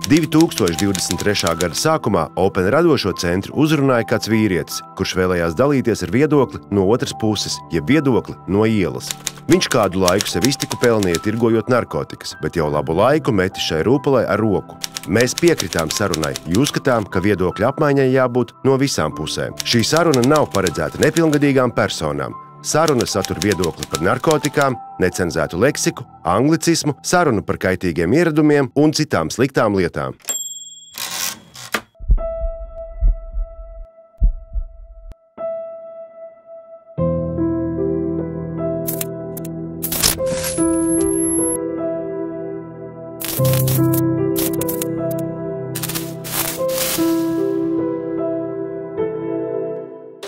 2023. gada sākumā Open radošo centru uzrunāja kāds vīrietis, kurš vēlējās dalīties ar viedokli no otras puses, jeb viedokli no ielas. Viņš kādu laiku sev iztiku pelnīja tirgojot narkotikas, bet jau labu laiku meti šai rūpalai ar roku. Mēs piekritām sarunai, jo uzskatām, ka viedokļa apmaiņai jābūt no visām pusēm. Šī saruna nav paredzēta nepilngadīgām personām. Saruna satur viedokli par narkotikām, necenzētu leksiku, anglicismu, sarunu par kaitīgiem ieradumiem un citām sliktām lietām.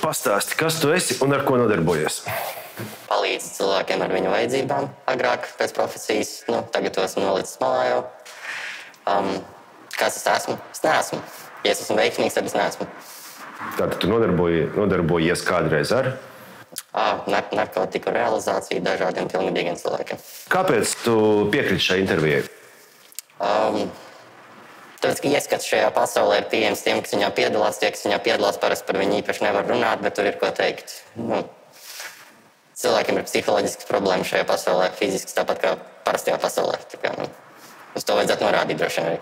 Pastāsti, kas tu esi un ar ko nodarbojies? Palīdzu cilvēkiem ar viņu vajadzībām. Agrāk pēc profesijas, tagad to esmu nolicis malā jau. Kas es esmu? Es neesmu. Ja es esmu veiksmīgs, tad es neesmu. Tātad tu nodarbojies kādreiz ar? Narkotiku realizāciju dažādiem pilngadīgiem cilvēkiem. Kāpēc tu piekriti šai intervijai? Tāpēc, ka ieskats šajā pasaulē ir pieejams tiem, kas viņā piedalās. Tie, kas viņā piedalās, parasti par viņu īpaši nevar runāt, bet tur ir ko teikt. Cilvēkiem ir psiholoģiskas problēmas šajā pasaulē, fiziskas, tāpat kā parastajā pasaulē. Uz to vajadzētu norādīt droši vien arī.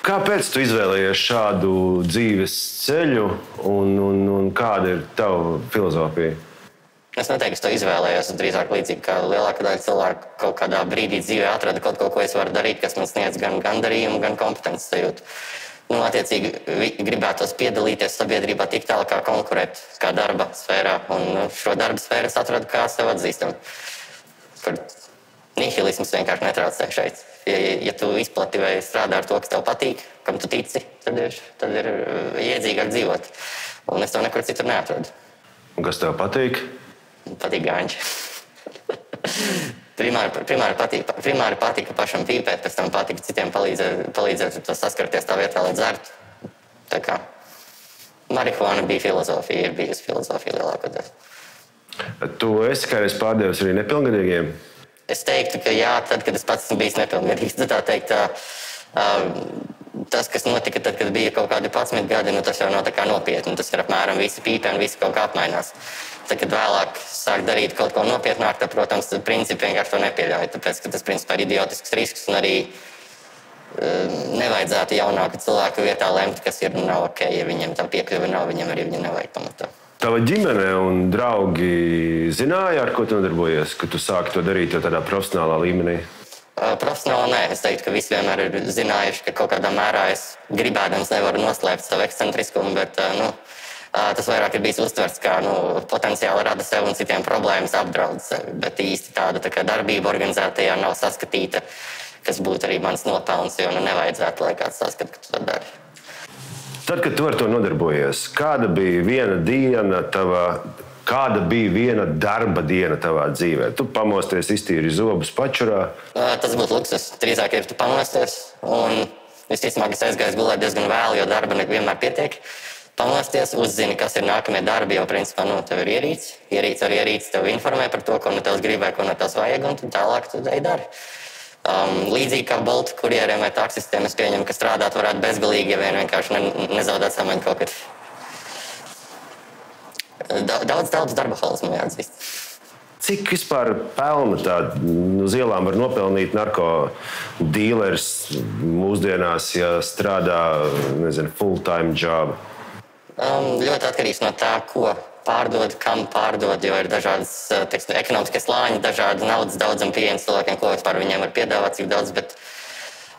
Kāpēc tu izvēlējies šādu dzīves ceļu un kāda ir tava filozofija? Es neteiktu, ka to izvēlējos, drīzāk līdzīgi, ka lielākā daļa cilvēku kaut kādā brīdī dzīvē atrada kaut ko es varu darīt, kas man sniedz gan gandarījumu, gan kompetences sajūtu. Attiecīgi, gribētos piedalīties sabiedrībā tik tālu kā konkurēt, kā darba sfērā. Un šo darba sfēru es atradu kā sev atzīstamu. Kur nihilisms vienkārši netraucē šeit. Ja tu izplati vai strādā ar to, kas tev patīk, kam tu tici, tad ir iedzīgāk dzīvot. Un es to nekur citur neatradu. Un kas tev patīk? Patīk gāņķi. Primāri patika pašam pīpēt, pēc tam patika citiem palīdzēt saskarties tā vietā, lai dzertu. Tā kā marihuāna bija filozofija, ir bijusi filozofija lielākoties. Tu esi kādreiz pārdevis arī nepilngadīgiem? Es teiktu, ka jā, tad, kad es pats esmu bijis nepilngadīgs, tā teikt, tas, kas notika tad, kad bija kaut kādi 11 gadi, tas jau nav tā kā nopietni. Tas ir apmēram visi pīpē un visi kaut kā apmainās. Tad, kad vēlāk sāk darīt kaut ko nopietnāk, tad, protams, principi vienkārši to nepieļauj. Tāpēc, ka tas, principā, ir idiotisks risks un arī nevajadzētu jaunāku cilvēku vietā lemt, kas ir un nav ok. Ja viņiem tā piekļuve nav, viņiem arī viņa nevajag pamatā. Tava ģimene un draugi zināja, ar ko tu nodarbojies, ka tu sāki to darīt jau tādā profesionālā līmenī? Profesionāli nē. Es teiktu, ka visi vienmēr ir zinājuši, ka kaut kādā mērā es gribēdams nevaru noslēpt savu ekscentriskumu, bet tas vairāk ir bijis uztverts kā potenciāli rada sev un citiem problēmas, apdraud sevi. Bet īsti tāda tā kā darbība organizētajā nav saskatīta, kas būtu arī mans nopelns, jo nevajadzētu, lai kāds saskat, ka tu to dari. Tad, kad tu ar to nodarbojies, kāda bija viena darba diena tavā dzīvē? Tu pamosties, iztīri zobus pačurā? Tas būtu luksus. Drīzāk ir tu pamosties. Un visticamāk, es aizgāju gulēt diezgan vēlu, jo darba nevienmēr pietiek. Pamosties, uzzini, kas ir nākamie darbi, jo principā tev ir ierīce. Ierīce tev informē par to, ko no tevs grib vai ko no tevs vajag, un tālāk tu dari. Līdzīgi kā Bolt kurjeriem vai taksistiem, es pieņemu, ka strādāt varētu bezgalīgi, ja vien vienkārši nezaudēt samaņu kaut kad. Daudz darba halas man jāatzīst. Cik vispār pelna tāda uz ielām var nopelnīt narkodīlers mūsdienās, ja strādā, full-time job? Ļoti atkarīgs no tā, ko pārdod, kam pārdod, jo ir dažādas ekonomiskie slāņi, dažādi naudas daudzam pieejami cilvēkiem, ko vispār viņiem var piedāvāt, cik daudz, bet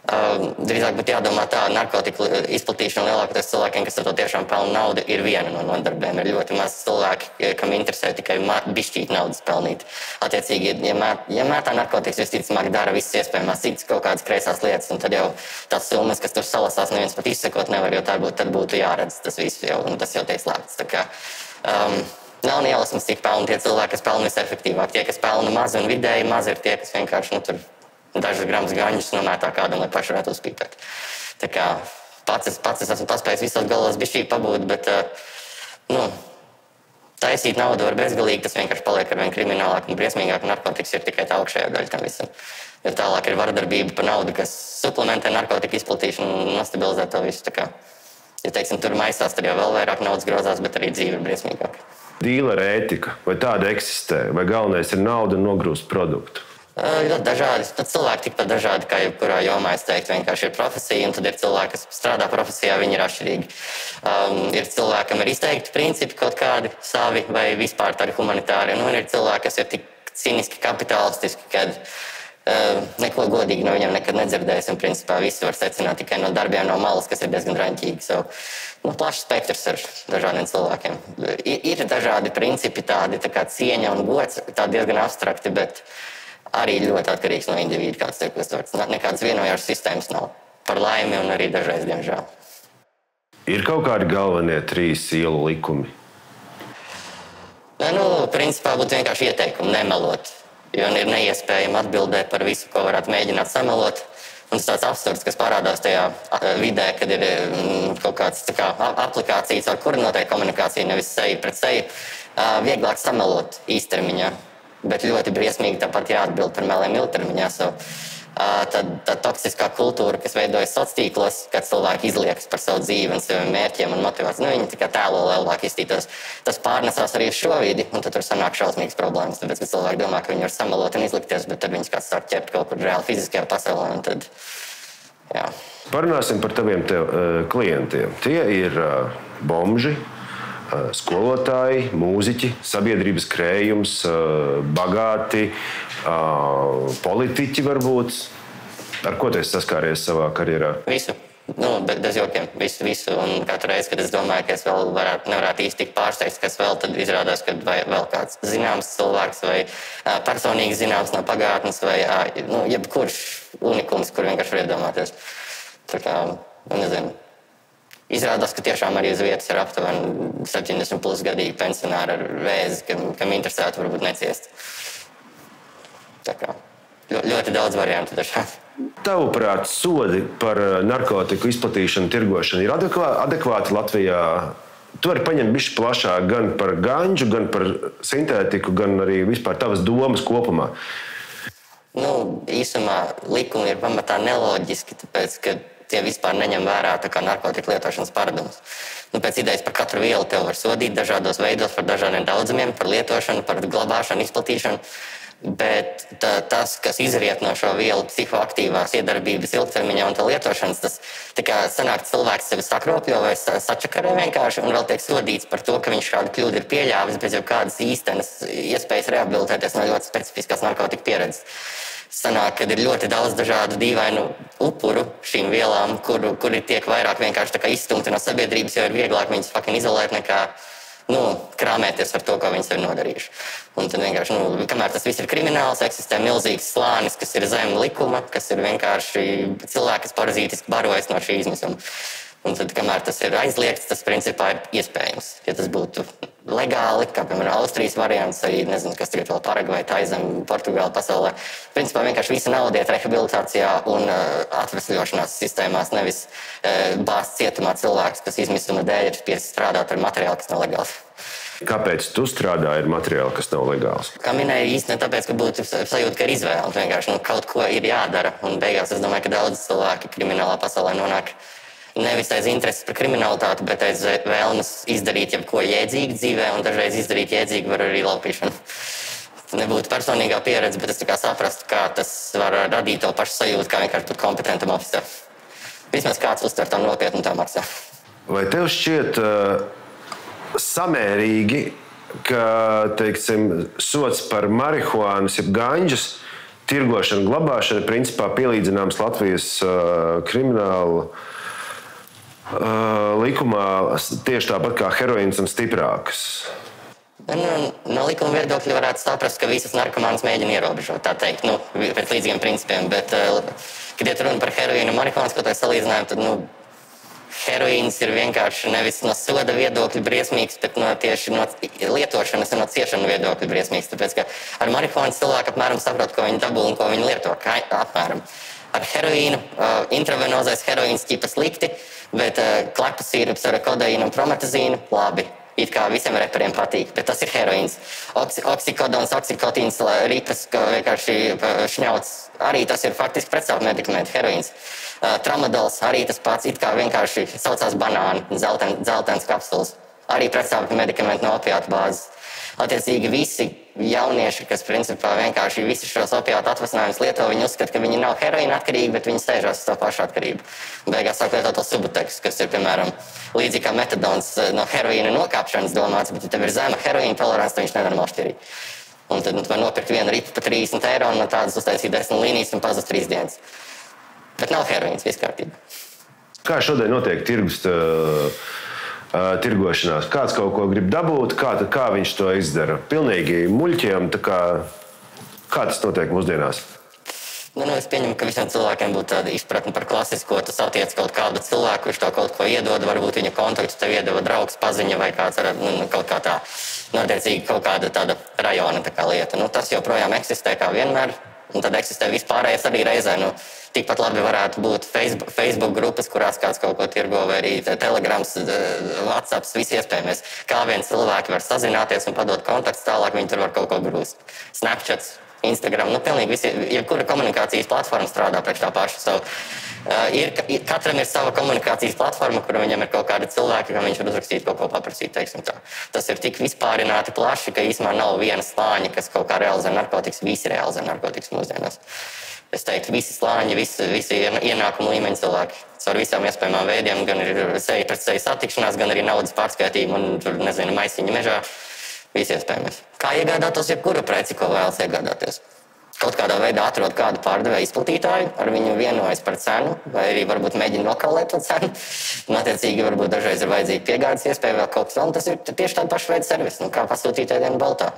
drīzāk būtu jādomā tā, narkotiku izplatīšana lielākoties cilvēkiem, kas ar to tiešām pelna naudu, ir viena no nodarbēm. Ir ļoti maz cilvēki, kam interesē tikai bišķīt naudas pelnīt. Attiecīgi, ja mētā narkotikas visticamāk dara visas iespējamās citas kaut kādas kreisās lietas, un tad jau tās summas, kas tur salasās, neviens pat izsekot nevar, jo tad būtu jāredz tas viss jau, un tas jau tiek slēpts. Tā kā nav nielasmas, cik pelna tie cilvēki, kas pelna visefektīvāk. Tie, kas pelna maz un vidēji, maz ir tie, kas vienkārši tur dažas gramus gaņus nomētā kādam, lai paši varētu uzpīpēt. Tā kā pats es esmu paspējis visos galos bišķīgi pabūt, bet taisīt naudu var bezgalīgi, tas vienkārši paliek ar vien kriminālāk un briesmīgāk, un narkotikas ir tikai tā augšējā daļa tam visam. Jo tālāk ir vardarbība par naudu, kas suplementē narkotiku izplatīšanu un nostabilizē to visu. Ja, teiksim, tur maisās, tad jau vēl vairāk naudas grozās, bet arī dzīve ir briesmīgāka. Dīlera ētika, vai tāda eksistē, vai galvenais ir nauda un nogrūst produktu? Ļoti dažādi. Tad cilvēki tikpat dažādi, kā jebkurā jomā, es teiktu, vienkārši ir profesija, un tad ir cilvēki, kas strādā profesijā, viņi ir atšķirīgi. Ir cilvēki, kam ir izteikti principi kaut kādi savi vai vispār tādi humanitāri, un ir cilvēki, kas ir tik cīniski kapitalistiski, kad neko godīgi no viņiem nekad nedzirdējis, un principā visi var secināt tikai no darbiem no malas, kas ir diezgan raņķīgi. Plašs spektrs ar dažādiem cilvēkiem. Ir dažādi principi, tādi tā kā cieņa un gods, tādi diezgan abstrakti, bet arī ļoti atkarīgs no individu, kāds tiek uztverts. Nekādas vienojošas sistēmas nav. Par laimi un arī dažreiz, diemžēl. Ir kaut kādi galvenie 3 ielu likumi? Principā būtu vienkārši ieteikumi nemelot. Jo ir neiespējami atbildēt par visu, ko varētu mēģināt samelot. Un tas tāds absurds, kas parādās tajā vidē, kad ir kaut kāds aplikācijas, ar kuru notiek komunikācija, nevis seju pret seju, vieglāk samelot īstermiņā. Bet ļoti briesmīgi tāpat jāatbild par meliem ilgtermiņā. Tā toksiskā kultūra, kas veidojas sociālos tīklos, kad cilvēki izliekas par savu dzīvi un saviem mērķiem un motivāciju, viņi tikai tēlo lielāk iztītos. Tas pārnesās arī uz šo vidi, un tad tur sanāk šausmīgas problēmas. Tāpēc, ka cilvēki domā, ka viņi var samelot un izlikties, bet tad viņus kāds sāk ķert kaut kur reāli fiziskajā pasaulē. Un tad, jā. Parunāsim par taviem klientiem. Tie ir bomži, skolotāji, mūziķi, sabiedrības krējums, bagāti, politiķi varbūt. Ar ko tu esi saskāries savā karjerā? Visu. Bez jokiem. Visu. Un katru reizi, kad es domāju, ka es vēl nevarētu īsti tik pārsteigts, kas vēl, tad izrādās, ka vēl kāds zināms cilvēks vai personīgi zināms no pagātnes vai jebkurš unikums, kur vienkārši var iedomāties. Tā kā, nezinu. Izrādās, ka tiešām arī uz vietas ir aptuveni 70+ gadīgi pensionāri ar vēzi, kam interesētu varbūt neciest. Tā kā ļoti daudz variantu dažādi. Tavuprāt, sodi par narkotiku izplatīšanu, tirgošanu ir adekvāti Latvijā? Tu vari paņemt bišķi plašāk gan par ganģu, gan par sintētiku, gan arī vispār tavas domas kopumā. Īsumā likumi ir pamatā neloģiski, tāpēc, ka tie vispār neņem vērā tā kā narkotiku lietošanas paradumus. Pēc idejas par katru vielu tev var sodīt dažādos veidos, par dažādiem daudzumiem, par lietošanu, par glabāšanu, izplatīšanu. Bet tas, kas izriet no šo vielu psihoaktīvās iedarbības ilgtermiņā un tā lietošanas, tas tā kā sanāk cilvēks sevi sakropļo vai sačakarē vienkārši un vēl tiek sodīts par to, ka viņš šādu kļūdu ir pieļāvis bez jau kādas īstenas iespējas rehabilitēties no ļoti specifiskās narkotika pieredzes. Sanāk, kad ir ļoti daudz dažādu dīvainu upuru šīm vielām, kuri tiek vairāk vienkārši tā kā izstumti no sabiedrības, jo ir vieglāk viņus izolēt nekā krāmēties ar to, ko viņi sev nodarījuši. Un tad vienkārši, kamēr tas viss ir krimināls, eksistē milzīgs slānis, kas ir zem likuma, kas ir vienkārši cilvēki, kas parazītiski barojas no šī izmisuma. Un tad, kamēr tas ir aizliegts, tas principā ir iespējams. Ja tas būtu legāli, kā piemēram Austrijas variants, arī nezinu, kas tagad vēl Paragvai, Taizem, Portugāla pasaulē. Principā vienkārši visa nauda iet rehabilitācijā un atvesļošanās sistēmās, nevis bāzt cietumā cilvēks, kas izmisuma dēļ ir spiests strādāt ar materiālu, kas nav legāls. Kāpēc tu strādāji ar materiālu, kas nav legāls? Kā minēju, īsti ne tāpēc, ka būtu sajūta, ka ir izvēle. Vienkārši kaut ko ir jādara. Un beigās es domāju, ka daudz cilvēki kriminālā pasaulē nonāk nevis aiz intereses par kriminalitāti, bet aiz vēlmes izdarīt jebko jēdzīgu dzīvē, un dažreiz izdarīt jēdzīgu var arī laupīšanu. Nebūtu personīgā pieredze, bet es tā kā saprastu, kā tas var radīt to pašu sajūtu, kā vienkārši būt kompetentam oficeram. Vismaz kāds uztver tam nopietni un tā maksā. Vai tev šķiet samērīgi, ka, teiksim, sots par marihuānas, jeb ganģas tirgošanu, glabāšanu principā pielīdzināms Latvijas kriminālu likumā tieši tāpat kā heroīns un stiprākas? No likuma viedokļa varētu saprast, ka visas narkomānas mēģina ierobežot, tā teikt, pēc līdzīgiem principiem, bet, kad iet runa par heroīnu un marihuānas, ko tā salīdzinājumu, tad, heroīns ir vienkārši nevis no soda viedokļa briesmīgs, bet tieši no lietošanas un no ciešanu viedokļa briesmīgs, tāpēc, ka ar marihuānas cilvēku apmēram saprot, ko viņi dabū un ko viņi lieto, apmēram. Ar heroīnu, intravenozais heroīns ķipa slikti, bet klepu sīrups ar kodeīnu un prometazīnu labi. it kā visiem reperiem patīk, bet tas ir heroīns. Oksikodons, oksikotīns, ripas, vienkārši šņauts, arī tas ir faktiski pretsāpju medikamenti, heroīns. Tramadols, arī tas pats, it kā vienkārši saucās banāni, dzeltens kapsulas, arī pretsāpju medikamenti no opiātu bāzes. Attiecīgi visi jaunieši, kas principā vienkārši visi šos opiātu atvasinājumus lieto, viņi uzskata, ka viņi nav heroīna atkarīgi, bet viņi steižās uz to pašu atkarību. Beigās sāk lietot to subutekus, kas ir, piemēram, līdzīgi kā metadons no heroīna nokāpšanas domāts, bet ja tev ir zema heroīna tolerants, tad viņš nenormāli šķirīgi. Un tad tu var nopirkt vienu ripu par 30 eiro un no tādas uztaisīt 10 līnijas un pazust 3 dienas. Bet nav heroīns, viss kārtībā. Kā šodien notiek tirgošanās? Kāds kaut ko grib dabūt, kā viņš to izdara? Pilnīgi muļķiem, kā tas notiek mūsdienās? Es pieņemu, ka visiem cilvēkiem būtu tāda izpratne par klasisko. Tu satiec kaut kādu cilvēku, kurš to kaut ko iedod, varbūt viņa kontaktu tev iedeva draugs, paziņa vai kāds kaut kā tā, notiecīgi kaut kāda tāda rajona tā kā lieta. Tas joprojām eksistē kā vienmēr, un tad eksistē vispārējais arī reizē. Tikpat labi varētu būt Facebook grupas, kurās kāds kaut ko tirgo, vai arī Telegrams, WhatsApps, visi iespējamais. Kā vien cilvēki var sazināties un padot kontaktus tālāk, viņi tur var kaut ko grūst. Snapchats, Instagram, pilnīgi visi, jebkura komunikācijas platforma strādā priekš tā paša. Katram ir sava komunikācijas platforma, kur viņam ir kaut kādi cilvēki, kam viņš var uzrakstīt kaut ko paprasīt, teiksim tā. Tas ir tik vispārināti plaši, ka īsumā nav viena slāņa, kas kaut kā realizē narkotikas, visi realizē narkotikas mūsdienās. Es teiktu, visi slāņi, visi ienākumu līmeņi cilvēki. Caur visām iespējamām veidiem, gan ir seja pret seju satikšanās, gan arī naudas pārskaitījuma un tur, maisiņa mežā. Visi iespējamais. Kā iegādātos jebkuru preci, ko vēlas iegādāties? Kaut kādā veidā atrod kādu pārdevēju izplatītāju, ar viņu vienojas par cenu, vai arī varbūt mēģina nokalēt to cenu. Attiecīgi, varbūt dažreiz ir vajadzīga piegādes iespēja vēl kaut kas, un tas ir tieši tāda paša veida servis, kā pasūtīt ēdienu Boltā.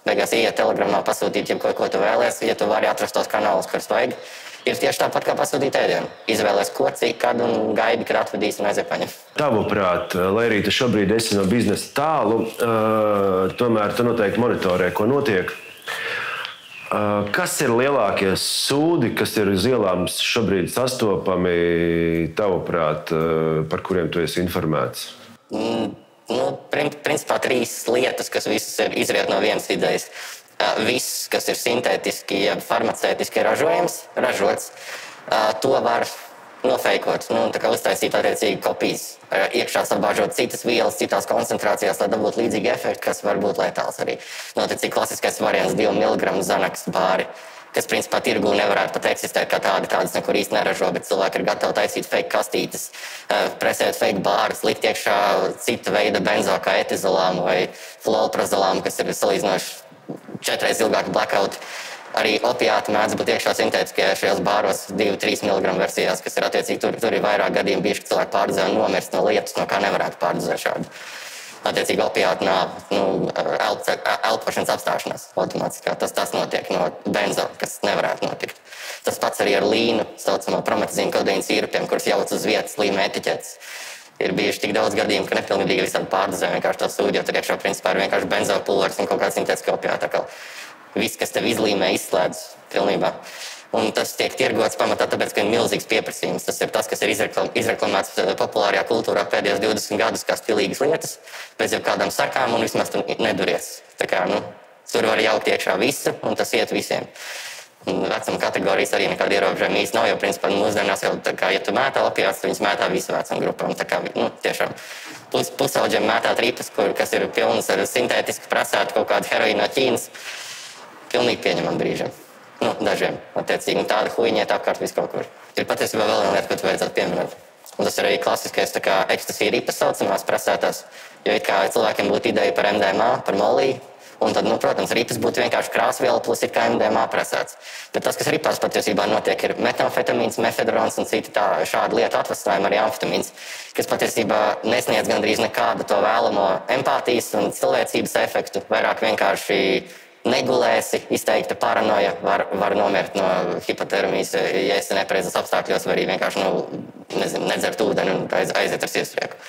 Beigās ieiet Telegramā, pasūtīt jebko, ko tu vēlies, ja tu vari atrast tos kanālus, kurus vajag. Ir tieši tāpat kā pasūtīt ēdienu. Izvēlies ko, cik, kad un gaidi, kad atvedīs un aiziet paņem. Tavuprāt, lai arī tu šobrīd esi no biznesa tālu, tomēr tu noteikti monitorē, ko notiek. Kas ir lielākie sūdi, kas ir uz ielām šobrīd sastopami, tavuprāt, par kuriem tu esi informēts? Principā 3 lietas, kas visas ir izriet no vienas idejas. Viss, kas ir sintētiski, ja farmaceitiski ražots, to var nofeikot, tā kā uztaisīt attiecīgi kopijas, iekšā sabāžot citas vielas, citās koncentrācijās, lai dabūtu līdzīgi efekti, kas var būt letāls arī. Notiecīgi klasiskais variants 2 mg Xanax bāri, kas principā tirgū nevarētu pat eksistēt kā tādas nekur īsti neražo, bet cilvēki ir gatavi taisīt fake kastītes, presēt fake bārus, likt iekšā cita veida benzo kā etizolāmu vai flolprazolāmu, kas ir salīdzinoši 4 reizes ilgāki blackout. Arī opiāti mēdz būt iekšā sintētiskajā šajos bāros 2-3 mg versijās, kas ir attiecīgi, tur ir vairāk gadījumi bijuši, ka cilvēki pārdozē un nomirst no lietas, no kā nevarētu pārdozēt šādu. Attiecīgi opiāti elpošanas apstāšanās automātiskā. Tas notiek no benzo, kas nevarētu notikt. Tas pats arī ar līnu, saucamo prometazīnu kodeīnu sīrupiem, kurus jauc uz vietas līme etiķetes. Ir bijuši tik daudz gadījumu, ka nepilnīgi visādi pārdozē vienkārši to sūdi, jo tur iekšā principā ir vienkārši benzo pulveris un kaut kāds sintētiski opiāti. Viss, kas tev izlīmē, izslēdz pilnībā. Un tas tiek tirgots pamatā tāpēc, ka ir milzīgs pieprasījums. Tas ir tas, kas ir izreklamēts populārajā kultūrā pēdējos 20 gadus kā stilīgas lietas, bez jau kādām sakām un vismaz tur neduries. Tā kā, tur var jaukt iekšā visu un tas iet visiem. Vecuma kategorijas arī nekāda ierobežojuma īsti nav, jo principā mūsdienās jau tā kā, ja tu mētā opiāts, viņas mētā visu vecuma grupām. Tā kā, tiešām pusauģiem mētāt ripas, kas ir pilnas ar sintētiski prasētu kaut kādu heroīnu no Ķīnas. Pilnīgi pieņemam brīžiem. Dažiem, attiecīgi, tāda huiņiet apkārt visu kaut kur. Ir patiesībā vēl viena lieta, ko tu vajadzētu pieminēt. Un tas ir arī klasiskais ecstasy ripas saucamās prasētās, jo it kā cilvēkiem būtu ideja par MDMA, par molī, un tad, protams, ripas būtu vienkārši krāsviela plus it kā MDMA prasēts. Bet tas, kas ripās patiesībā notiek, ir metamfetamīns, mefedrons un citi šāda lieta atvasinājumi, arī amfetamīns, kas patiesībā nesniedz gandrīz nekādu to vēlamo empātijas un cilvēcības efektu, vairāk vienkārši negulēsi, izteikta paranoja, var nomirt no hipotermijas, ja esi nepareizos apstākļos, vai arī vienkārši, nedzert ūdeni un aiziet ar sirdsprieku.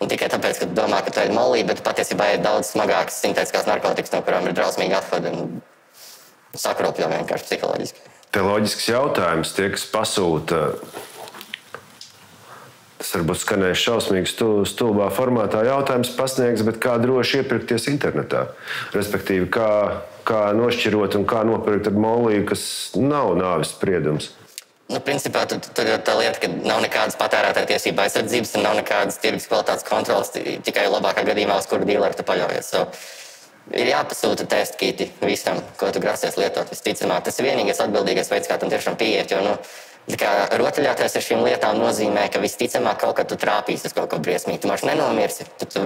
Un tikai tāpēc, ka tu domā, ka tu ēd molī, bet patiesībā ir daudz smagākas sintētiskās narkotikas, no kurām ir drausmīgi atfadi un sakropļo vienkārši psiholoģiski. Te loģisks jautājums, tie, kas pasūta Tas varbūt skanēs šausmīgi stulbā formātā jautājums pasniegs, bet kā droši iepirkties internetā? Respektīvi, kā nošķirot un kā nopirkt ar moliju, kas nav nāves spriedums? Principā tur ir tā lieta, ka nav nekādas patērētāja tiesība aizsardzības un nav nekādas tirgus kvalitātes kontrolas, tikai labākā gadījumā, uz kuru dīleru tu paļaujies. Ir jāpasūta testkīti visam, ko tu grasies lietot. Visticamāk, tas ir vienīgais atbildīgais veids, kā tam tiešām pieiet, jo rotaļāties ar šīm lietām nozīmē, ka visticamāk kaut kad tu trāpīsi uz kaut ko briesmīgi. Tu vairs nenomirsi, tu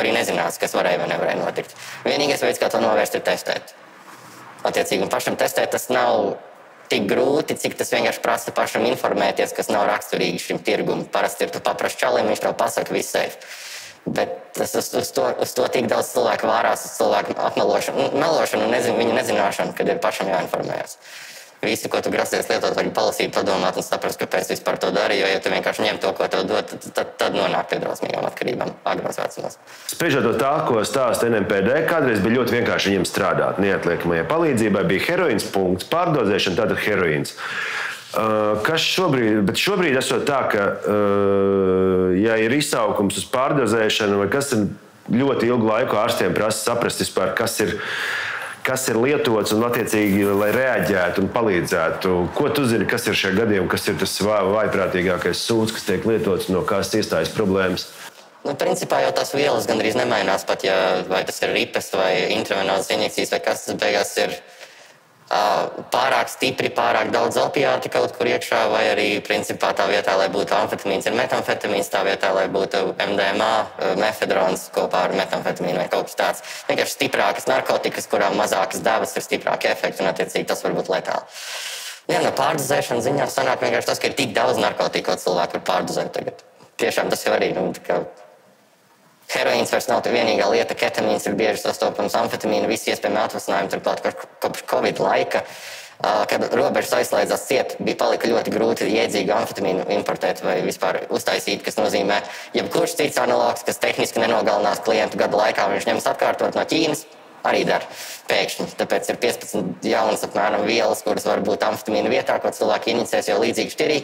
arī nezināsi, kas varēja vai nevarēja notikt. Vienīgais veids, kā to novērst, ir testēt. Attiecīgi, un pašam testēt tas nav tik grūti, cik tas vienkārši prasa pašam informēties, kas nav raksturīgi šim tirgum. Parasti ir tu paprasti čalim, viņš tev pasaka, viss safe. Bet tas uz to tik daudz cilvēku vārās, uz cilvēku melošanu un viņu nezināšanu, kad ir pašam jāinformējas. Visu, ko tu grasies lietot, vajag palasīt, padomāt un saprast, kāpēc vispār to dari, jo, ja tu vienkārši ņem to, ko tev dod, tad nonāk pie drausmīgām atkarībām agros vecumos. Spriežot no tā, ko stāsta NMPD, kādreiz bija ļoti vienkārši viņiem strādāt. Neatliekamajai palīdzībai bija heroīns punkts, pārdozēšana, tātad heroīns. Kas šobrīd esot tā, ka, ja ir izsaukums uz pārdozēšanu, vai kas ļoti ilgu laiku ārstiem prasa saprast vispār, kas ir lietots un attiecīgi, lai reaģētu un palīdzētu. Ko tu zini, kas ir šie gadījumi, kas ir tas vājprātīgākais sūds, kas tiek lietots, no kādas iestājas problēmas? Principā jau tās vielas gandrīz nemainās, pat ja vai tas ir ripes vai intravenāzes injekcijas, vai kas tas beigās ir pārāk stipri, pārāk daudz opiāti kaut kur iekšā, vai arī principā tā vietā, lai būtu amfetamīns, ir metamfetamīns, tā vietā, lai būtu MDMA, mefedrons kopā ar metamfetamīnu vai kaut kas tāds. Vienkārši stiprākas narkotikas, kurām mazākas devas ir stiprāki efekti un attiecīgi tas var būt letāli. No pārdozēšanas ziņā sanāk vienkārši tas, ka ir tik daudz narkotiku, ko cilvēki var pārdozēt tagad. Tiešām tas jau arī, heroīns vairs nav tā vienīgā lieta, ketamīns ir bieži sastopams, amfetamīna, visi iespējami atvasinājumi, turklāt kopš Covid laika, kad robežas aizslēdzās ciet, palika ļoti grūti jēdzīgu amfetamīnu importēt vai vispār uztaisīt, kas nozīmē, jebkurš cits analogs, kas tehniski nenogalinās klientu gada laikā, viņš ņems atkārtot no Ķīnas, arī dara pēkšņi. Tāpēc ir 15 jaunas apmēram vielas, kuras var būt amfetamīna vietā, ko cilvēki inicēs jau līdzīgi šķirī,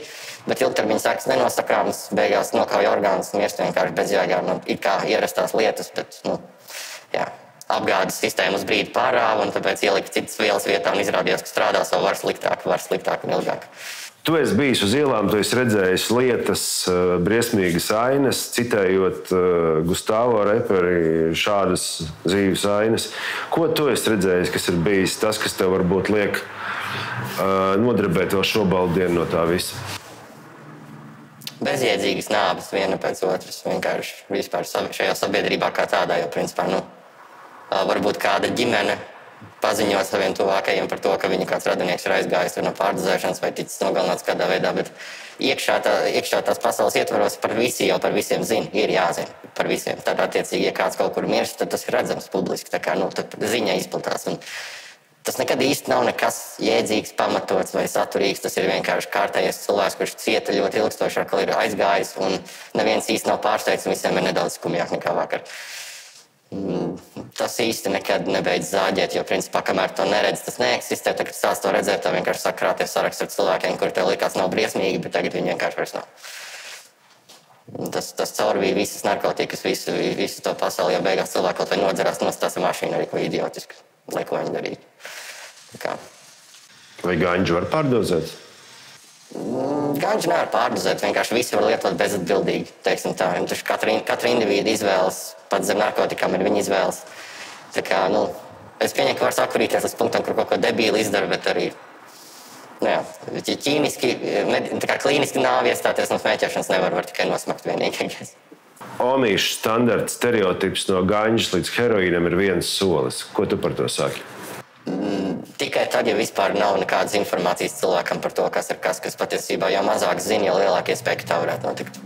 bet ilgtermiņa sekas nenosakāmas, beigās nokauj orgānus, mirst vienkārši bezjēgā, it kā ierastās lietas, bet, apgādes sistēma uz brīdi pārāva, un tāpēc ielika citas vielas vietā un izrādījās, ka strādā savu var sliktāk un ilgāk. Tu esi bijis uz ielām, tu esi redzējis lietas, briesmīgas ainas, citējot Gustavo reperi, šādas dzīves ainas. Ko tu esi redzējis, kas ir bijis tas, kas tev varbūt liek nodarbēt vēl šobaldu dienu no tā visa? Bezjēdzīgas nāves viena pēc otras, vienkārši vispār šajā sabiedrībā kā tādā, jo principā, varbūt kāda ģimene paziņot saviem tuvākajiem par to, ka viņa kāds radinieks ir aizgājis no pārdozēšanas vai ticis nogalināts kādā veidā, bet iekšā tās pasaules ietvaros par visiem zina, ir jāzina par visiem. Tad attiecīgi, ja kāds kaut kur mirst, tad tas ir redzams publiski, tā kā, tad ziņa izplatās. Un tas nekad īsti nav nekas jēdzīgs, pamatots vai saturīgs, tas ir vienkārši kārtējais cilvēks, kurš cieta ļoti ilgstoši, ar ko ir aizgājis, un neviens īsti nav pārsteigts, un visiem ir nedaudz skumjāk nekā vakar. Tas īsti nekad nebeidz zāģēt, jo, principā, kamēr to neredz, tas neeksistē. Tagad sāc to redzēt, tev vienkārši sāk krāties saraksts ar cilvēkiem, kuri tev likās nav briesmīgi, bet tagad viņi vienkārši vairs nav. Tas caurvīja visas narkotikas, visu to pasauli, jo beigās cilvēki kaut vai nodzerās nostās mašīnu arī ko idiotisku, lai ko viņi darītu. Vai ganģu var pārdozēt? Ganģu nevar pārdozēt, vienkārši visi var lietot bezatbildīgi, teiksim tā. Katra individu izvēles, pat zem narkotikām ir viņa izvēles. Tā kā, es pieņemu, ka var sakurīties līdz punktam, kur kaut ko debīli izdara, bet arī, ķīmiski, klīniski nāvi iestāties no smēķēšanas var tikai nosmakt vienīgais. Omīšu standarts stereotips no ganģas līdz heroīnam ir viens solis. Ko tu par to saki? Tikai tad, ja vispār nav nekādas informācijas cilvēkam par to, kas ir kas patiesībā jau mazāk zina, jo lielākie iespēja, ka tā varētu notikt.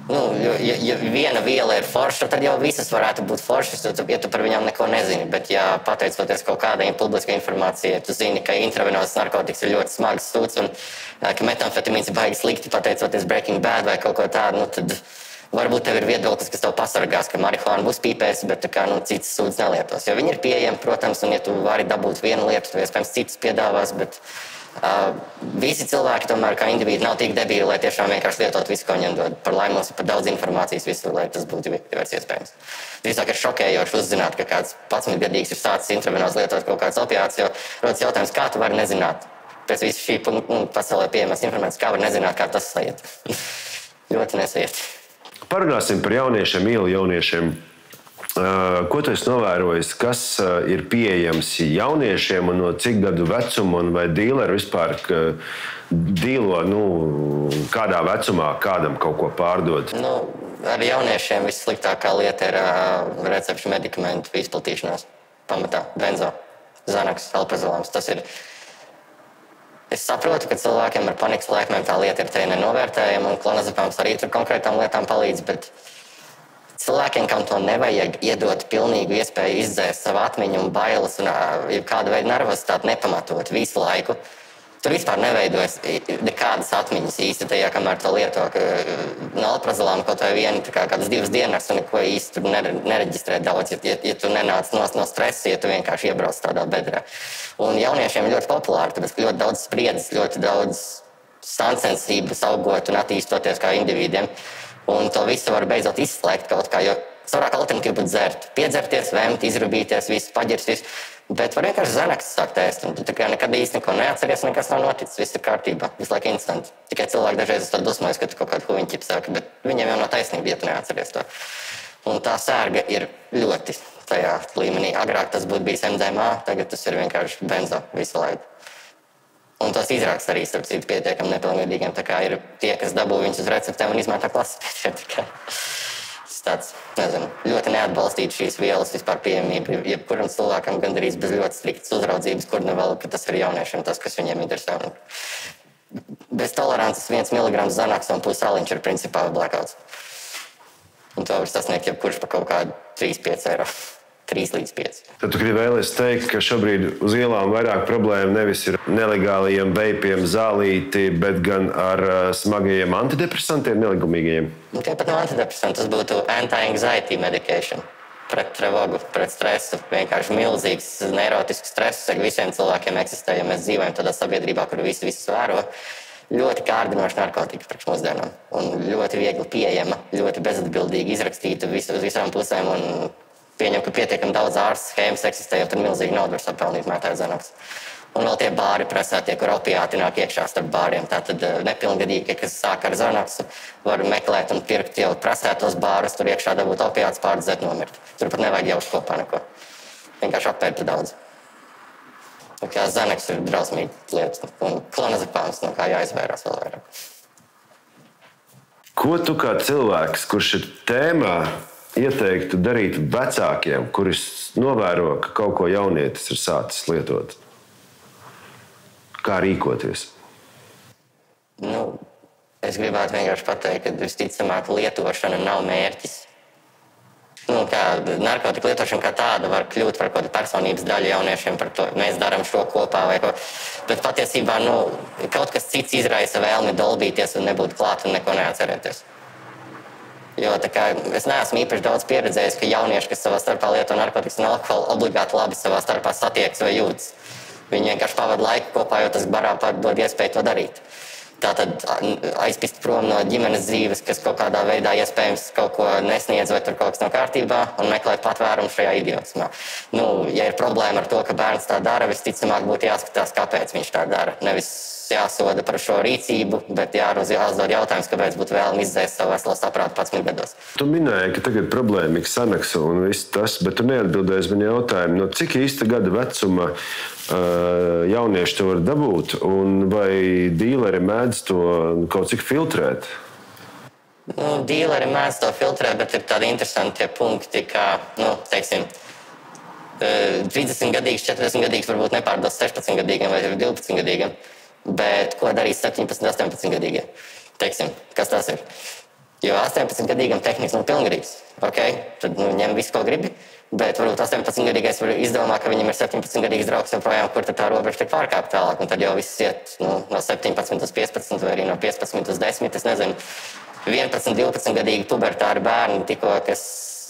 Ja viena viela ir forša, tad jau visas varētu būt foršas, ja tu par viņām neko nezini. Bet, ja pateicoties kaut kādai publiskai informācijai, tu zini, ka intravenozes narkotikas ir ļoti smags sūds un ka metamfetamīns ir baigi slikti, pateicoties Breaking Bad vai kaut ko tādu, tad varbūt tev ir viedoklis, kas tev pasargās, ka marihuāna būs pīpēs, bet citas sūdzes nelietos. Jo viņi ir pieejami, protams, un ja tu vari dabūt vienu lietu, tu iespējams citas piedāvās, bet Visi cilvēki tomēr kā individi nav tik debīli, lai tiešām vienkārši lietot visu, ko viņiem dod. Par laimi mums ir par daudz informācijas visur, lai tas būtu vairs iespējams. Visāk ir šokējoši uzzināt, ka kāds 11-gadīgs ir sācis intravenozi lietot kaut kāds opiāts, jo rodas jautājums, kā tu vari nezināt. Pēc visu šī pasaulē pieejamās informācijas, kā var nezināt, kā tas saiet. Ļoti nesaiet. Parunāsim par jauniešiem, ielu jauniešiem. Ko tu esi novērojis, kas ir pieejams jauniešiem un no cik gadu vecuma, un vai dīleri vispār dīlo, kādā vecumā kādam kaut ko pārdod? Ar jauniešiem vissliktākā lieta ir recepšu medikamentu izplatīšanās. Pamatā benzo, Xanax, alprazolams. Tas ir. Es saprotu, ka cilvēkiem ar panikas laikmēm tā lieta ir te nenovērtējama, un klonazepams arī tur konkrētām lietām palīdz, bet cilvēkiem, kam to nevajag, iedot pilnīgu iespēju izdzēst savu atmiņu un bailes un kādu veidu nervozitāti nepamatot visu laiku. Tur vispār neveidojas nekādas atmiņas īsti tajā, kamēr to lieto. Alprazolām kaut vai vienu, kādas 2 dienas un neko īsti tur nereģistrē daudz, ja tu nenāc no stresa, ja tu vienkārši iebrauc tādā bedrē. Un jauniešiem ir ļoti populāri, tāpēc ļoti daudz spriedzes, ļoti daudz sāncensības augot un attīstoties kā individiem. Un to visu var beidzot izslēgt kaut kā, jo svarāk alternatīva būtu dzert. Piedzerties, vēmt, izrubīties, visu paģirs, visu. Bet var vienkārši Xanax sākt ēst, un tu nekad īsti neko neatceries, nekas nav noticis, viss ir kārtībā, visu laiku instanti. Tikai cilvēki dažreiz uz to dusmojas, ka tu kaut kādu huviņķipu sāki, bet viņiem jau nav taisnība, ja tu neatceries to. Un tā sērga ir ļoti tajā līmenī. Agrāk tas būtu bijis MDMA, tagad tas ir vienkārši benzo visu laiku. Un tos izrāks arī, starp citu, pietiekami nepilngadīgiem. Tā kā ir tie, kas dabū viņus uz receptēm un izmanto klasificēt. Tas tāds, nezinu, ļoti neatbalstīt šīs vielas vispār pieejamību. Jebkuram cilvēkam gandrīz bez ļoti striktas uzraudzības, kur nu vēl, ka tas ir jauniešiem tas, kas viņiem interesē. Bez tolerances 1 miligrams Xanax un pusaliņš ir principā blackouts. Un to var sasniegt jebkurš pa kaut kādu 3-5 eiro. 3 līdz 5. Tad tu gribi vēlēs teikt, ka šobrīd uz ielām vairāk problēma nevis ir nelegālajiem veipiem, zālīti, bet gan ar smagajiem antidepresantiem, neligumīgajiem? Tie pat nav antidepresanti, tas būtu anti-anxiety medication. Pret trevogu, pret stresu, vienkārši milzīgs neirotisks stress, visiem cilvēkiem eksistē, ja mēs dzīvojam tādā sabiedrībā, kur visus vēro. Ļoti kārdinoša narkotika priekš mūsdienām un ļoti viegli pieejama, ļoti bezatbildīgi izrakstīta uz visām pusēm un pieņem, ka pietiekami daudz ārstu schēmas eksistē, jo tur milzīgi naudu var sapelnīt mētājot Xanax. Un vēl tie bāri presētie, kur opiāti nāk iekšā starp bāriem. Tātad nepilngadīgi, kas sāk ar Xanaxu, var meklēt un pirkt jau presētos bārus, tur iekšā dabūt opiātus, pārdzēt, nomirt. Tur pat nevajag jaust kopā neko. Vienkārši appērta daudz. Tā kā Xanax ir drausmīga lieta, un klonazepams, no kā jāizvairās vēl vairāk. Ko tu kā cilvēks, kurš ir tēmā, ieteiktu darīt vecākiem, kurus novēro, ka kaut ko jaunietis ir sācis lietot? Kā rīkoties? Es gribētu vienkārši pateikt, ka visticamāk lietošana nav mērķis. Narkotika lietošana kā tāda var kļūt par kaut kādu personības daļu jauniešiem par to, mēs darām šo kopā vai ko. Bet patiesībā kaut kas cits izraisa vēlmi dolbīties un nebūt klāt un neko neatcerēties. Jo es neesmu īpaši daudz pieredzējis, ka jaunieši, kas savā starpā lieto narkotikas un alkoholu, obligāti labi savā starpā satiekas vai jūtas. Viņi vienkārši pavada laiku kopā, jo tas barā dod iespēju to darīt. Tātad aizpist prom no ģimenes dzīves, kas kaut kādā veidā iespējams kaut ko nesniedz vai tur kaut kas nav kārtībā un meklēt patvērumu šajā idiotismā. Ja ir problēma ar to, ka bērns tā dara, visticamāk būtu jāskatās, kāpēc viņš tā dara. Nevis jāsoda par šo rīcību, bet jāuzdod jautājums, kāpēc būtu vēlami izdzēst savu veselo saprātu 11 gados. Tu minēji, ka tagad problēma ir Xanax un viss tas, bet tu neatbildēji man jautājumu, no cik īsta gada vecuma jaunieši to var dabūt, un vai dīleri mēdz to kaut cik filtrēt? Dīleri mēdz to filtrēt, bet ir tādi interesanti punkti, kā, teiksim, 30-gadīgs, 40-gadīgs varbūt nepārdos 16-gadīgiem vai 12-gadīgiem. Bet ko darīs 17, 18-gadīgie? Teiksim, kas tas ir? Jo 18-gadīgam tehniski nav pilngadīgs, tad ņem visu, ko gribi, bet varbūt 18-gadīgais var izdomāt, ka viņam ir 17-gadīgs draugs joprojām, kur tad tā robeža tiek pārkāpta tālāk, un tad jau viss iet no 17 uz 15 vai arī no 15 uz 10, es nezinu. 11, 12-gadīgi pubertāri bērni tikko, kas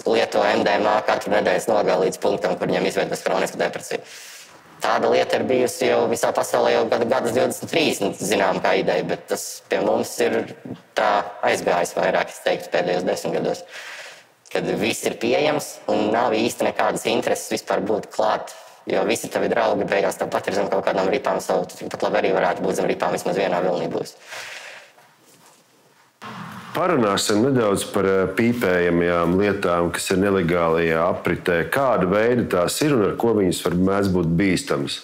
lieto MDMA katru nedēļas nogali līdz punktam, kur viņam izveidos kronisku depresiju. Tāda lieta ir bijusi jau visā pasaulē jau gadus 20, 30, zinām, kā ideja, bet tas pie mums ir tā aizgājis vairāk, es teiktu, pēdējos 10 gados. Kad viss ir pieejams un nav īsti nekādas intereses vispār būt klāt, jo visi tavi draugi beigās tāpat ir zem kaut kādām ripām savu, pat labi arī varētu būt zem ripām, vismaz vienā vilnī būs. Parunāsim nedaudz par pīpējamajām lietām, kas ir nelegālajā apritē. Kāda veida tās ir un ar ko viņas var mēdz būt bīstamas?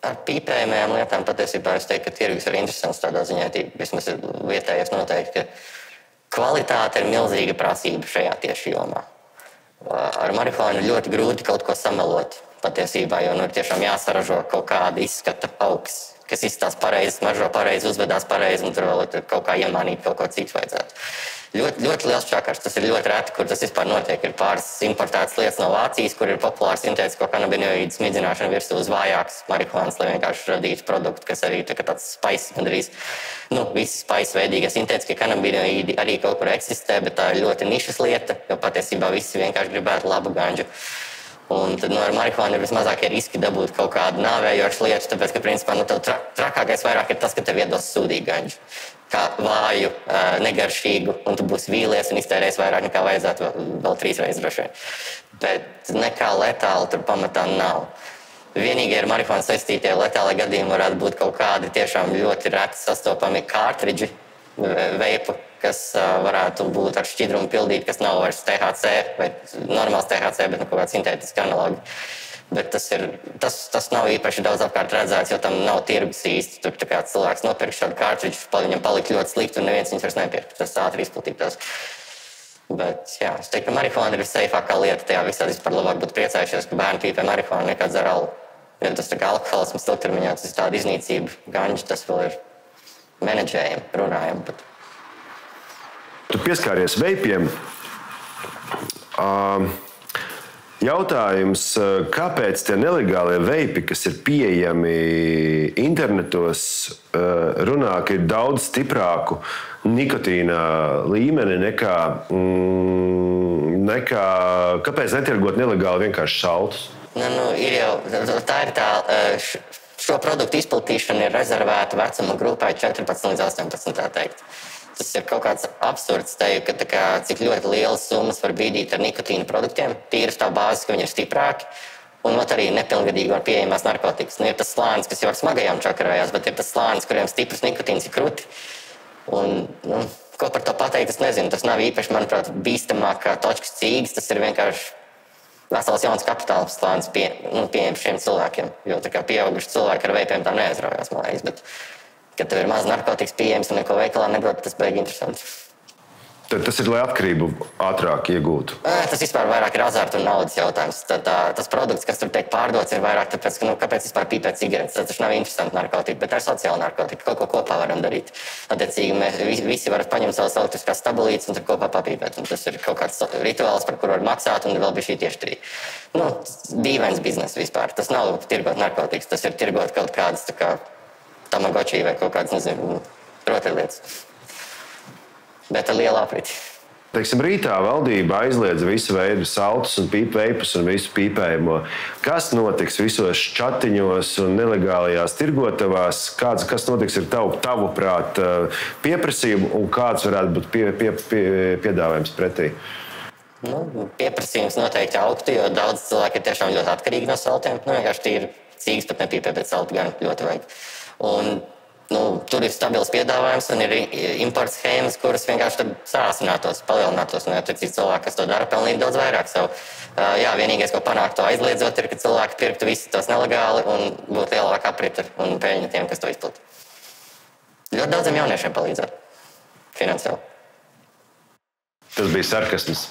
Ar pīpējamajām lietām patiesībā es teiktu, ka tirgus ir interesants tādā ziņā, vismaz ir vietējais noteikti, ka kvalitāte ir milzīga prasība šajā tieši jomā. Ar marihuānu ļoti grūti kaut ko samelot patiesībā, jo ir tiešām jāsaražo kaut kāda izskata augs, kas izstās pareizi, smaržo pareizi, uzvedās pareizi, un tur vēl kaut kā iemānīt kaut ko citu vajadzētu. Ļoti liels čakars, tas ir ļoti reti, kur tas vispār notiek. Ir pāris importētas lietas no Vācijas, kur ir populāra sintētisko kanabinoīdu smidzināšana virsū uz vājākas marihuānas, lai vienkārši radītu produktu, kas arī tāds spice gandrīz, visi spice veidīgie sintētiskie kanabinoīdi arī kaut kur eksistē, bet tā ir ļoti nišas lieta, jo patiesībā visi vienkārši gribētu labu ganģu. Un tad ar marihuānu ir vismazākie riski dabūt kaut kādu nāvējošu lietu, tāpēc, ka principā tev trakākais vairāk ir tas, ka tev iedos sūdīgu ganģu. Kā vāju, negaršīgu, un tu būsi vīlies un iztērēs vairāk nekā vajadzētu, vēl 3 reizes droši vien. Bet nekā letāli tur pamatā nav. Vienīgie ar marihuānu saistītie letāli gadījumi varētu būt kaut kādi tiešām ļoti reti sastopami kārtridži, veipu, kas varētu būt ar šķidrumu pildīti, kas nav vairs THC vai normāls THC, bet kaut kāds sintētiski analogi. Bet tas nav īpaši daudz apkārt redzēts, jo tam nav tirgus īsti. Tur kā cilvēks nopirk šādu kārtridžu, viņam palika ļoti slikti un neviens viņus vairs nepirk. Tas ātri izplatītās. Bet jā, es teiktu, ka marihuāna ir visseifākā lieta. Tajā visādi vispār labāk būtu priecājušies, ka bērni pīpē marihuānu nekā dzer alu. Jo tas tā kā alkoholisms ilgtermiņā, tas ir tāda iznīcība. Ganģi tas vēl ir menedžējami, runājami. Bet... Tu pieskāries veipiem. Jautājums, kāpēc tie nelegālie veipi, kas ir pieejami internetos, runā, ka ir daudz stiprāku nikotīna līmeni nekā kāpēc netirgot nelegāli vienkārši šaltus? Ir jau, tā ir tā, šo produktu izplatīšana ir rezervēta vecuma grupai 14 līdz 18, tā teikt. Tas ir kaut kāds absurds, ka cik ļoti lielas summas var bīdīt ar nikotīna produktiem, tīri tā bāzes, ka viņi ir stiprāki, un arī nepilngadīgi var pieejamās narkotikas. Ir tas slānis, kas jau ar smagajām čakarājās, bet ir tas slānis, kuriem stiprs nikotīns ir kruti. Un, ko par to pateikt, es nezinu. Tas nav īpaši, manuprāt, bīstamāk kā točkas cīgas. Tas ir vienkārši vesels jauns kapitāla slānis pieejams šiem cilvēkiem. Jo pieauguši cilvēki ar veipiem tā neaizraujās, man liekas. Bet, kad tev ir maz narkotikas pieejams un neko veikalā nedod, tas beigas interesanti. Tad tas ir, lai atkarību ātrāk iegūtu? Tas vispār vairāk ir azarta un naudas jautājums. Tas produkts, kas tur tiek pārdots, ir vairāk tāpēc, ka kāpēc vispār pīpēt cigaretes? Tas nav interesanti narkotika, bet tā ir sociāla narkotika. Kaut ko kopā varam darīt. Attiecīgi mēs visi varam paņemt savas elektriskās stabilītes un tad kopā papīpēt. Un tas ir kaut kāds rituāls, par kuru var maksāt, un vēl bija šī tieši trī. Dīvains biznes vispār. Tas nav tirgot narkotikas, tas ir tirgot kaut kādas tā kā Tamagotchi vai kaut kādas, nezinu, rotaļlietas. Bet ar lielu apriti. Teiksim, rītā valdība aizliedza visu veidu saltus un veipus un visu pīpējumu. Kas notiks visos čatiņos un nelegālajās tirgotavās? Kas notiks ar tavuprāt pieprasījumu un kāds varētu būt piedāvājums pretī? Pieprasījums noteikti augtu, jo daudz cilvēki ir tiešām ļoti atkarīgi no saltiem. Vienkārši tīri cīgas pat nepīpē, bet salti gan ļoti vajag. Un tur ir stabils piedāvājums un ir importa schēmas, kuras vienkārši tad sāsinātos, palielinātos. Un attiecīgi cilvēki, kas to dara, pelnīt daudz vairāk savu. Vienīgais, ko panākt to aizliedzot, ir, ka cilvēki pirktu visus tos nelegāli un būtu lielāka aprita un peļņa tiem, kas to izplata. Ļoti daudziem jauniešiem palīdzēt finansiāli. Tas bija sarkasms.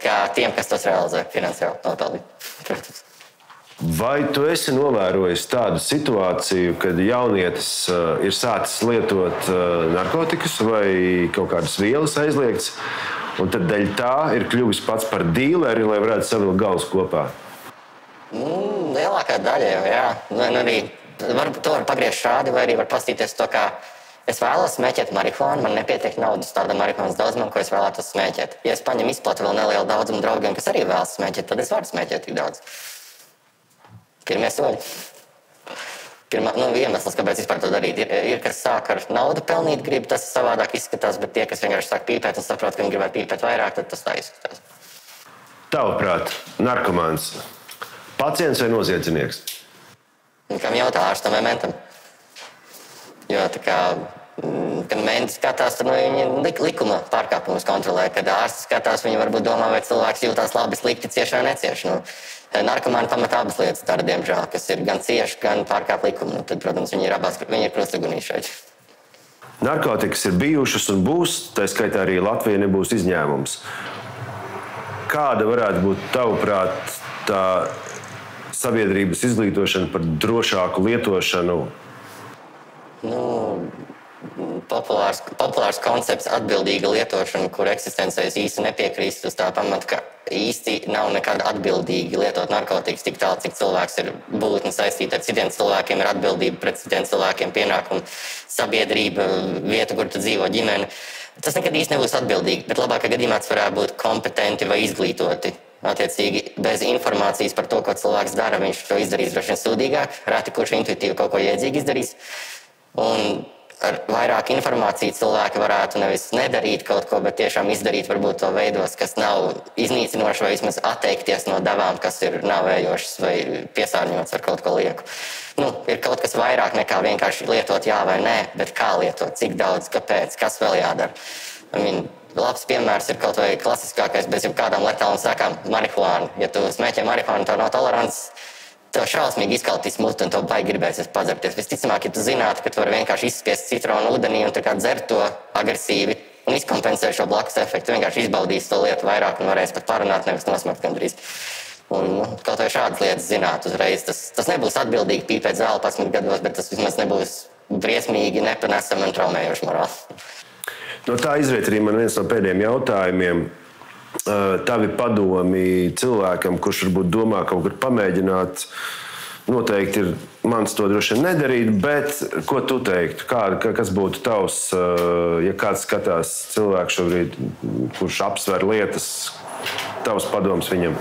Kā tiem, kas tos realizē finansiāli nopelnīt, protams. Vai tu esi novērojis tādu situāciju, kad jaunietis ir sācis lietot narkotikas vai kaut kādas vielas aizliegts, un tad dēļ tā ir kļuvis pats par dīleri, lai varētu savilkt galus kopā? Lielākā daļa jau, jā. Varbūt to var pagriezt šādi, vai arī var pastīties to, kā es vēlos smēķēt marihuānu, man nepietiek naudas tādam marihuānas daudzumam, ko es vēlētos smēķēt. Ja es paņemu izplatu vēl nelielu daudzumu draugiem, kas arī vēlas smēķēt, tad es varu smēķēt tik daudz. Pirmie soļi. Iemesls, kāpēc vispār to darīt, ir, kas sāk ar naudu pelnīt, grib, tas savādāk izskatās, bet tie, kas vienkārši sāk pīpēt un saprot, ka viņi gribētu pīpēt vairāk, tad tas tā izskatās. Tavuprāt, narkomāns pacients vai noziedznieks? Kam jautā ārstam vai mentam? Jo tā kā, kad menti skatās, tad viņi likuma pārkāpumus kontrolē. Kad ārsts skatās, viņi varbūt domā, vai cilvēks jūtās labi, slikti, cieši vai necieši. Narkomāni pamatā abas lietas dara, diemžēl, kas ir gan cieši, gan pārkāp likumu. Tad, protams, viņi ir krustugunī šeit. Narkotikas ir bijušas un būs, tā skaitā arī Latvija nebūs izņēmums. Kāda varētu būt, tavuprāt, tā sabiedrības izglītošana par drošāku lietošanu? Populārs koncepts atbildīga lietošana, kur eksistencē es īsti nepiekrīstu uz tā pamata, ka īsti nav nekad atbildīgi lietot narkotikas tik tālu, cik cilvēks ir būtne saistīta ar citiem cilvēkiem, ir atbildība pret citiem cilvēkiem, pienākumu, sabiedrība, vieta, kur tu dzīvo, ģimene. Tas nekad īsti nebūs atbildīgi, bet labākā gadījumā tas varētu būt kompetenti vai izglītoti. Attiecīgi, bez informācijas par to, ko cilvēks dara, viņš to izdarīs droši vien sūdīgāk, reti kurš intuitīvi kaut ko iedzīgi izdarīs. Un ar vairāk informāciju cilvēki varētu nevis nedarīt kaut ko, bet tiešām izdarīt varbūt to veidos, kas nav iznīcinoši vai vismaz atteikties no devām, kas ir nāvējošas vai piesārņotas ar kaut ko lieku. Ir kaut kas vairāk nekā vienkārši lietot jā vai nē, bet kā lietot, cik daudz, kāpēc, kas vēl jādara. Labs piemērs ir kaut vai klasiskākais bez jebkādām letālām sekām - marihuāna. Ja tu smēķē marihuānu, tev nav tolerants, tev šausmīgi izkaltīs muti un tev baigi gribēsies padzerties. Visticamāk, ja tu zinātu, ka tu vari vienkārši izspiest citronu ūdenī un tā kā dzert to agresīvi un izkompensēt šo blakus efektu, vienkārši izbaudīs to lietu vairāk un varēs pat parunāt, nevis nosmakt gandrīz. Un kaut vai šādas lietas zināt uzreiz. Tas nebūs atbildīgi pīpēt zāli 11 gados, bet tas vismaz nebūs briesmīgi, nepanesami un traumējoši morāli. No tā izriet arī man viens no pēdējiem jautājumiem. Tavi padomi cilvēkam, kurš varbūt domā kaut kur pamēģināt, noteikti ir mans to droši vien nedarīt, bet ko tu teiktu? Kas būtu tavs, ja kāds skatās cilvēku šobrīd, kurš apsver lietas, tavs padoms viņam?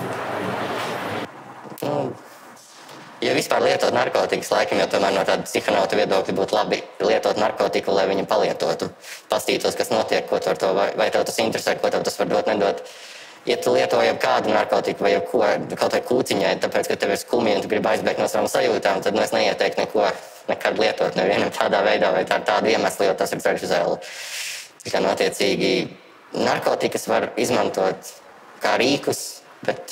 Ja vispār lietot narkotikas, laikam jau tomēr no tāda psihanauta viedokļa būtu labi lietot narkotiku, lai viņu palietotu. Pastītos, kas notiek, ko tu ar to, vai tev tas interesē, ko tev tas var dot, nedot. Ja tu lieto jau kādu narkotiku vai jau ko, kaut vai kūciņai, tāpēc, ka tev ir skumji un tu gribi aizbēgt no savām sajūtām, tad es neieteiktu neko nekad lietot nevienam tādā veidā vai tādu iemeslu, jo tas ir ceļš uz elli. Tikai attiecīgi narkotikas var izmantot kā rīkus, bet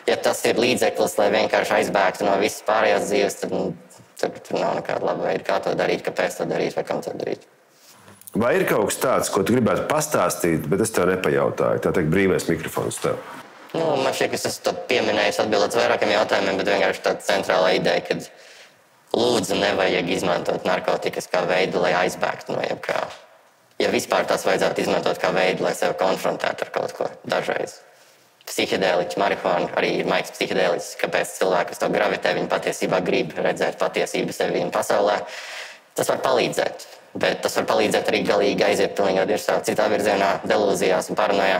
ja tas ir līdzeklis, lai vienkārši aizbēgtu no visas pārējās dzīves, tad tur nav nekāda laba veida, kā to darīt, kāpēc to darīt vai kam to darīt. Vai ir kaut kas tāds, ko tu gribētu pastāstīt, bet es tev nepajautāju? Tā teikt, brīvais mikrofons tev. Man šķiet, ka es esmu to pieminējis atbildot vairākiem jautājumiem, bet vienkārši tāda centrāla ideja, ka lūdzu nevajag izmantot narkotikas kā veidu, lai aizbēgtu no jebkā. Ja vispār tās vajadzētu izmantot kā veidu, lai sevi konfrontētu ar kaut ko dažreiz. Psihedēliķi, marihuāna arī ir maigs psihedēliķis, kāpēc cilvēki, kas to gravitē, viņi patiesībā grib redzēt patiesību sevi un pasaulē. Tas var palīdzēt, bet tas var palīdzēt arī galīgi aiziet pilnīgi dirsā citā virzienā, delūzijās un paranojā.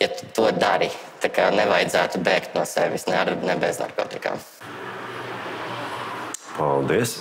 Ja tu to dari, tā kā nevajadzētu bēgt no sevis ne bez narkotikām. Paldies!